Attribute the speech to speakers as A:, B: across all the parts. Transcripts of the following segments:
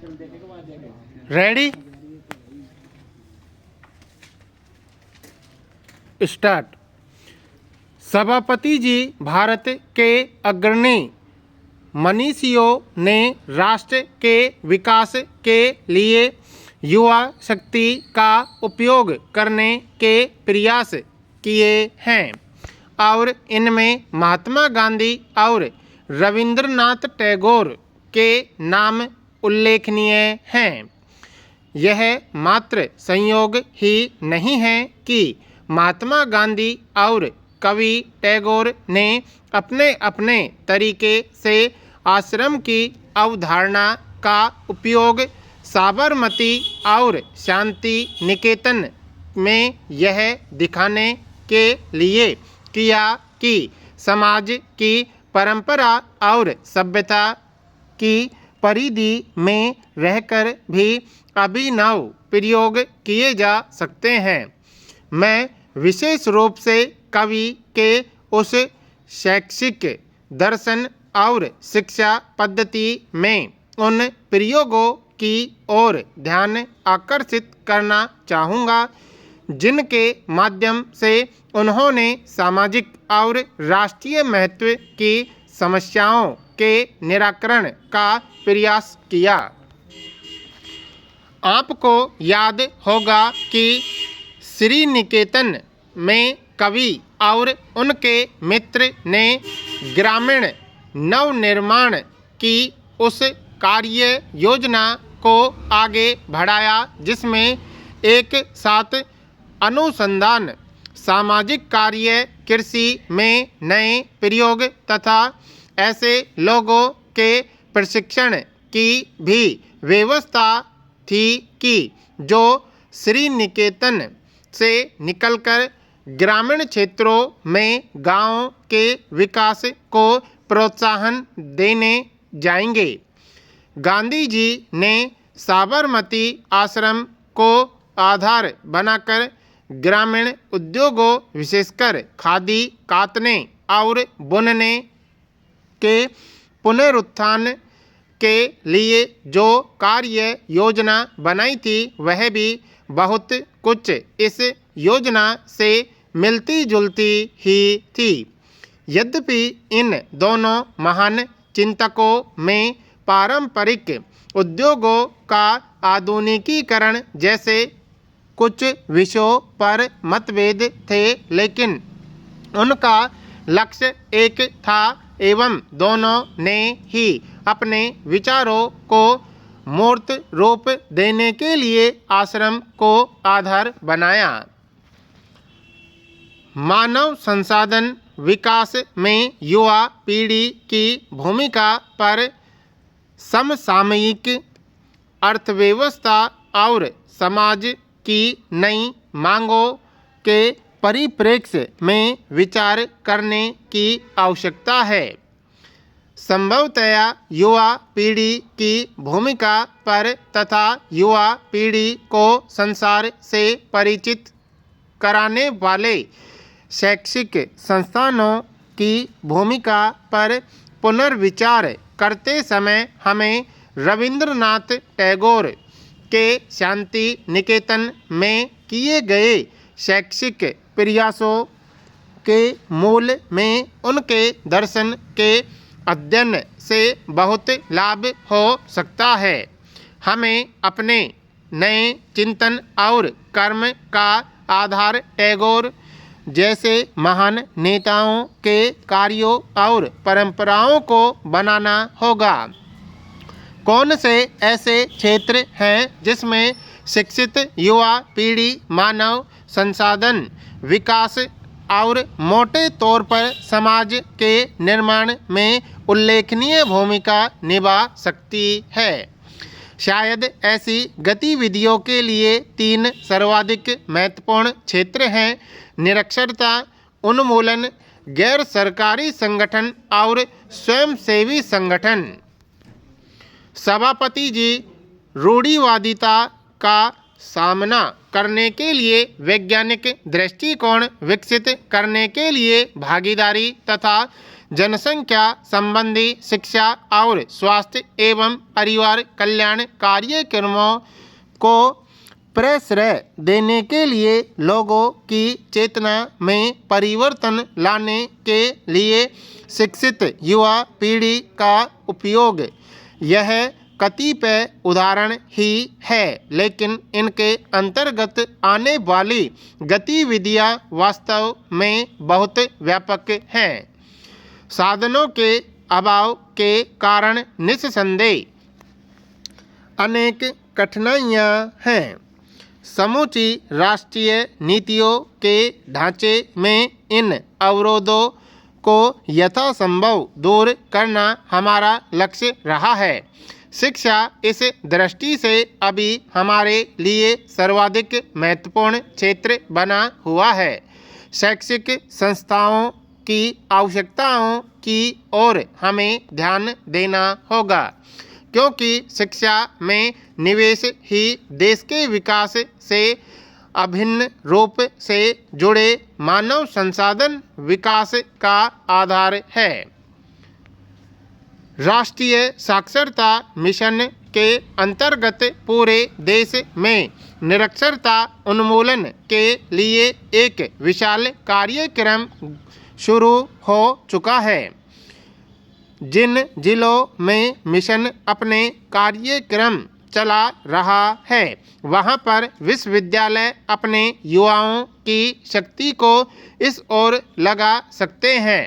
A: Ready, start. सभापति जी, भारत के अग्रणी मनीषियों ने राष्ट्र के विकास के लिए युवा शक्ति का उपयोग करने के प्रयास किए हैं और इनमें महात्मा गांधी और रविंद्रनाथ टैगोर के नाम उल्लेखनीय हैं। यह मात्र संयोग ही नहीं है कि महात्मा गांधी और कवि टैगोर ने अपने अपने तरीके से आश्रम की अवधारणा का उपयोग साबरमती और शांति निकेतन में यह दिखाने के लिए किया कि समाज की परंपरा और सभ्यता की परिधि में रहकर भी अभिनव प्रयोग किए जा सकते हैं। मैं विशेष रूप से कवि के उस शैक्षिक दर्शन और शिक्षा पद्धति में उन प्रयोगों की ओर ध्यान आकर्षित करना चाहूँगा जिनके माध्यम से उन्होंने सामाजिक और राष्ट्रीय महत्व की समस्याओं के निराकरण का प्रयास किया। आपको याद होगा कि श्री निकेतन में कवि और उनके मित्र ने ग्रामीण नवनिर्माण की उस कार्य योजना को आगे बढ़ाया जिसमें एक साथ अनुसंधान, सामाजिक कार्य, कृषि में नए प्रयोग तथा ऐसे लोगों के प्रशिक्षण की भी व्यवस्था थी कि जो श्री निकेतन से निकलकर ग्रामीण क्षेत्रों में गांव के विकास को प्रोत्साहन देने जाएंगे। गांधी जी ने साबरमती आश्रम को आधार बनाकर ग्रामीण उद्योगों विशेषकर खादी, कातने और बुनने के पुनरुत्थान के लिए जो कार्य योजना बनाई थी वह भी बहुत कुछ इस योजना से मिलती जुलती ही थी। यद्यपि इन दोनों महान चिंतकों में पारंपरिक उद्योगों का आधुनिकीकरण जैसे कुछ विषयों पर मतभेद थे, लेकिन उनका लक्ष्य एक था एवं दोनों ने ही अपने विचारों को मूर्त रूप देने के लिए आश्रम को आधार बनाया। मानव संसाधन विकास में युवा पीढ़ी की भूमिका पर समसामयिक अर्थव्यवस्था और समाज की नई मांगों के परिप्रेक्ष्य में विचार करने की आवश्यकता है। संभवतया युवा पीढ़ी की भूमिका पर तथा युवा पीढ़ी को संसार से परिचित कराने वाले शैक्षिक संस्थानों की भूमिका पर पुनर्विचार करते समय हमें रविंद्रनाथ टैगोर के शांति निकेतन में किए गए शैक्षिक प्रयासों के मूल में उनके दर्शन के अध्ययन से बहुत लाभ हो सकता है। हमें अपने नए चिंतन और कर्म का आधार टैगोर जैसे महान नेताओं के कार्यों और परंपराओं को बनाना होगा। कौन से ऐसे क्षेत्र हैं जिसमें शिक्षित युवा पीढ़ी मानव संसाधन विकास और मोटे तौर पर समाज के निर्माण में उल्लेखनीय भूमिका निभा सकती है। शायद ऐसी गतिविधियों के लिए 3 सर्वाधिक महत्वपूर्ण क्षेत्र हैं: निरक्षरता उन्मूलन, गैर सरकारी संगठन और स्वयंसेवी संगठन। सभापति जी रूढ़िवादिता का सामना करने के लिए वैज्ञानिक दृष्टिकोण विकसित करने के लिए भागीदारी तथा जनसंख्या संबंधी शिक्षा और स्वास्थ्य एवं परिवार कल्याण कार्यक्रमों को प्रश्रय देने के लिए लोगों की चेतना में परिवर्तन लाने के लिए शिक्षित युवा पीढ़ी का उपयोग। यह कतिपय उदाहरण ही है, लेकिन इनके अंतर्गत आने वाली गतिविधियां वास्तव में बहुत व्यापक हैं। साधनों के अभाव के कारण निस्संदेह अनेक कठिनाइयां हैं। समूची राष्ट्रीय नीतियों के ढांचे में इन अवरोधों को यथासंभव दूर करना हमारा लक्ष्य रहा है। शिक्षा इस दृष्टि से अभी हमारे लिए सर्वाधिक महत्वपूर्ण क्षेत्र बना हुआ है। शैक्षिक संस्थाओं की आवश्यकताओं की ओर हमें ध्यान देना होगा, क्योंकि शिक्षा में निवेश ही देश के विकास से अभिन्न रूप से जुड़े मानव संसाधन विकास का आधार है। राष्ट्रीय साक्षरता मिशन के अंतर्गत पूरे देश में निरक्षरता उन्मूलन के लिए एक विशाल कार्यक्रम शुरू हो चुका है। जिन जिलों में मिशन अपने कार्यक्रम चला रहा है, वहां पर विश्वविद्यालय अपने युवाओं की शक्ति को इस ओर लगा सकते हैं।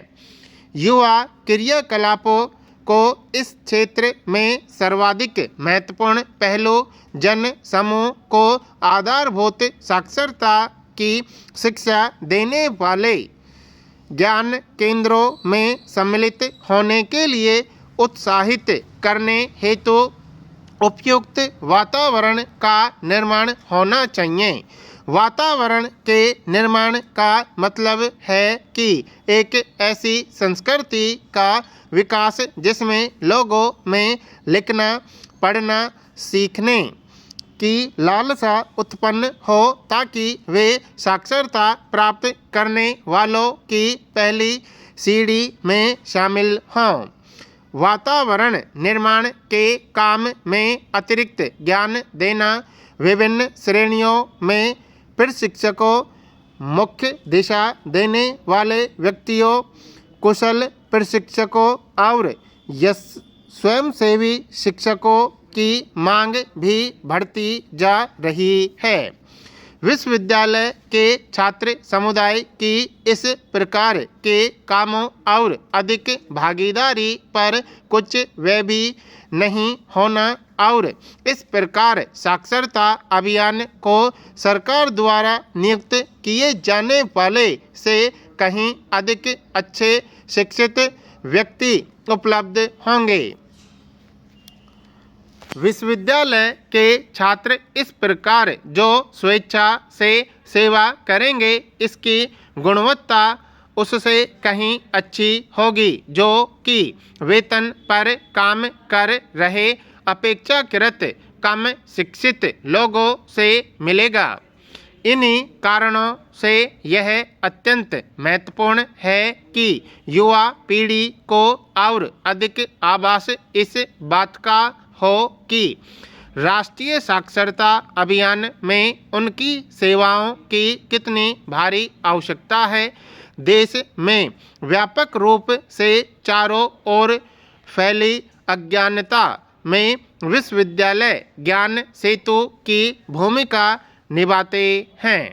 A: युवा क्रियाकलापों को इस क्षेत्र में सर्वाधिक महत्वपूर्ण पहलू जन समूह को आधारभूत साक्षरता की शिक्षा देने वाले ज्ञान केंद्रों में सम्मिलित होने के लिए उत्साहित करने हेतु उपयुक्त वातावरण का निर्माण होना चाहिए। वातावरण के निर्माण का मतलब है कि एक ऐसी संस्कृति का विकास जिसमें लोगों में लिखना पढ़ना सीखने की लालसा उत्पन्न हो, ताकि वे साक्षरता प्राप्त करने वालों की पहली सीढ़ी में शामिल हों। वातावरण निर्माण के काम में अतिरिक्त ज्ञान देना विभिन्न श्रेणियों में प्रशिक्षकों, मुख्य दिशा देने वाले व्यक्तियों, कुशल प्रशिक्षकों और स्वयंसेवी शिक्षकों की मांग भी बढ़ती जा रही है। विश्वविद्यालय के छात्र समुदाय की इस प्रकार के कामों और अधिक भागीदारी पर कुछ व्यय भी नहीं होना और इस प्रकार साक्षरता अभियान को सरकार द्वारा नियुक्त किए जाने वाले से कहीं अधिक अच्छे शिक्षित व्यक्ति उपलब्ध होंगे। विश्वविद्यालय के छात्र इस प्रकार जो स्वेच्छा से सेवा करेंगे, इसकी गुणवत्ता उससे कहीं अच्छी होगी जो कि वेतन पर काम कर रहे अपेक्षाकृत कम शिक्षित लोगों से मिलेगा। इन्हीं कारणों से यह अत्यंत महत्वपूर्ण है कि युवा पीढ़ी को और अधिक आभास इस बात का हो कि राष्ट्रीय साक्षरता अभियान में उनकी सेवाओं की कितनी भारी आवश्यकता है। देश में व्यापक रूप से चारों ओर फैली अज्ञानता में विश्वविद्यालय ज्ञान सेतु की भूमिका निभाते हैं।